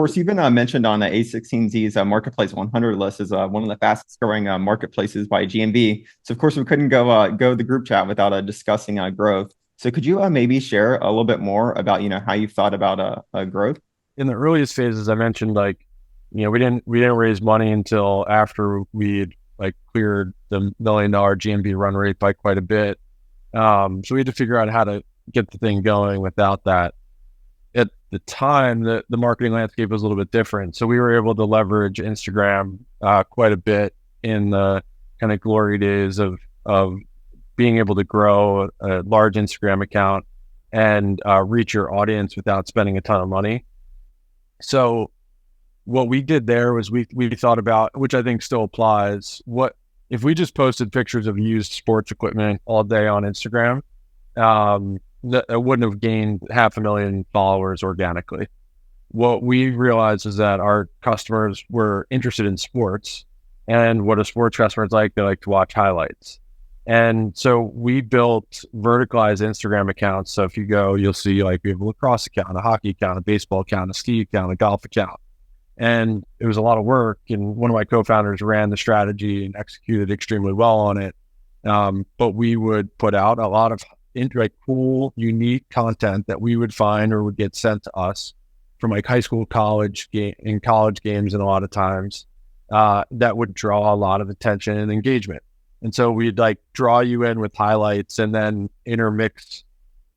course, you've been mentioned on A16Z's Marketplace 100 list as one of the fastest growing marketplaces by GMV. So, of course, we couldn't go the group chat without discussing growth. So, could you maybe share a little bit more about how you've thought about growth? In the earliest phases, I mentioned we didn't raise money until after we'd cleared the $1 million GMV run rate by quite a bit. So we had to figure out how to get the thing going without that. At the time, the marketing landscape was a little bit different. So we were able to leverage Instagram quite a bit in the kind of glory days of being able to grow a large Instagram account and reach your audience without spending a ton of money. So what we did there was we thought about, which I think still applies, what if we just posted pictures of used sports equipment all day on Instagram, that wouldn't have gained 500,000 followers organically. What we realized is that our customers were interested in sports, and what a sports customer is like, they like to watch highlights. And so we built verticalized Instagram accounts. So if you go, you'll see we have a lacrosse account, a hockey account, a baseball account, a ski account, a golf account. And it was a lot of work. And one of my co-founders ran the strategy and executed extremely well on it. But we would put out a lot of cool, unique content that we would find or would get sent to us from high school, college games, and a lot of times that would draw a lot of attention and engagement. And so we'd draw you in with highlights and then intermix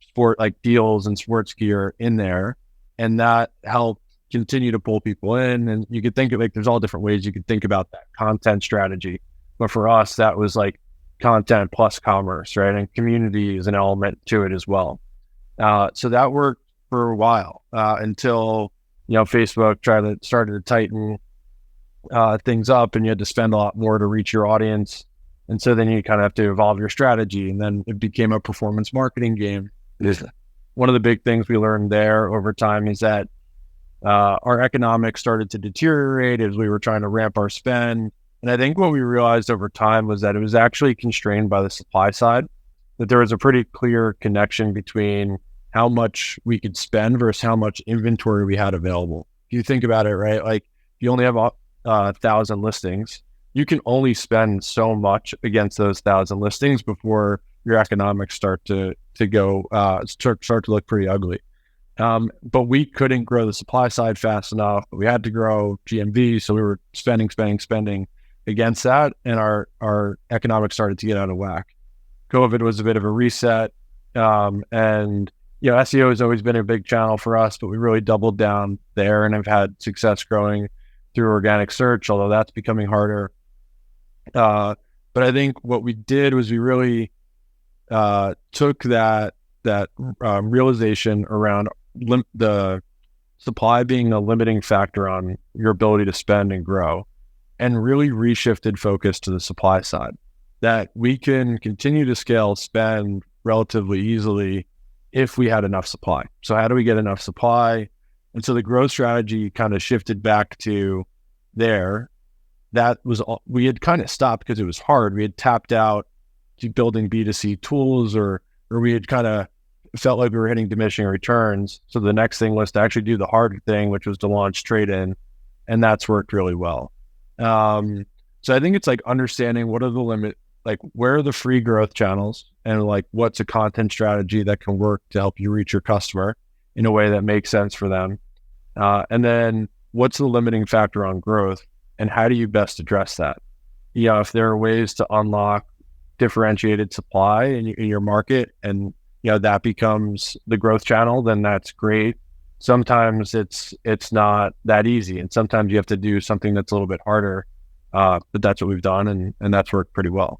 sport deals and sports gear in there, and that helped continue to pull people in. And you could think of there's all different ways you could think about that content strategy, but for us that was content plus commerce, right? And community is an element to it as well. So that worked for a while until Facebook started to tighten things up, and you had to spend a lot more to reach your audience. And so then you kind of have to evolve your strategy, and then it became a performance marketing game. One of the big things we learned there over time is that our economics started to deteriorate as we were trying to ramp our spend. And I think what we realized over time was that it was actually constrained by the supply side, that there was a pretty clear connection between how much we could spend versus how much inventory we had available. If you think about it, right? If you only have 1,000 listings, you can only spend so much against those 1,000 listings before your economics start to look pretty ugly. But we couldn't grow the supply side fast enough. We had to grow GMV, so we were spending against that, and our economics started to get out of whack. COVID was a bit of a reset, and SEO has always been a big channel for us, but we really doubled down there and have had success growing through organic search, although that's becoming harder. But I think what we did was we really took that realization around the supply being a limiting factor on your ability to spend and grow, and really reshifted focus to the supply side, that we can continue to scale spend relatively easily if we had enough supply. So how do we get enough supply? And so the growth strategy kind of shifted back to there. That was we had kind of stopped because it was hard. We had tapped out to building B2C tools, or we had kind of felt like we were hitting diminishing returns. So the next thing was to actually do the hard thing, which was to launch trade-in, and that's worked really well. So I think it's understanding what are the limit, where are the free growth channels, and what's a content strategy that can work to help you reach your customer in a way that makes sense for them. And then what's the limiting factor on growth, and how do you best address that? If there are ways to unlock differentiated supply in your market, and that becomes the growth channel, then that's great. Sometimes it's not that easy, and sometimes you have to do something that's a little bit harder, but that's what we've done, and that's worked pretty well.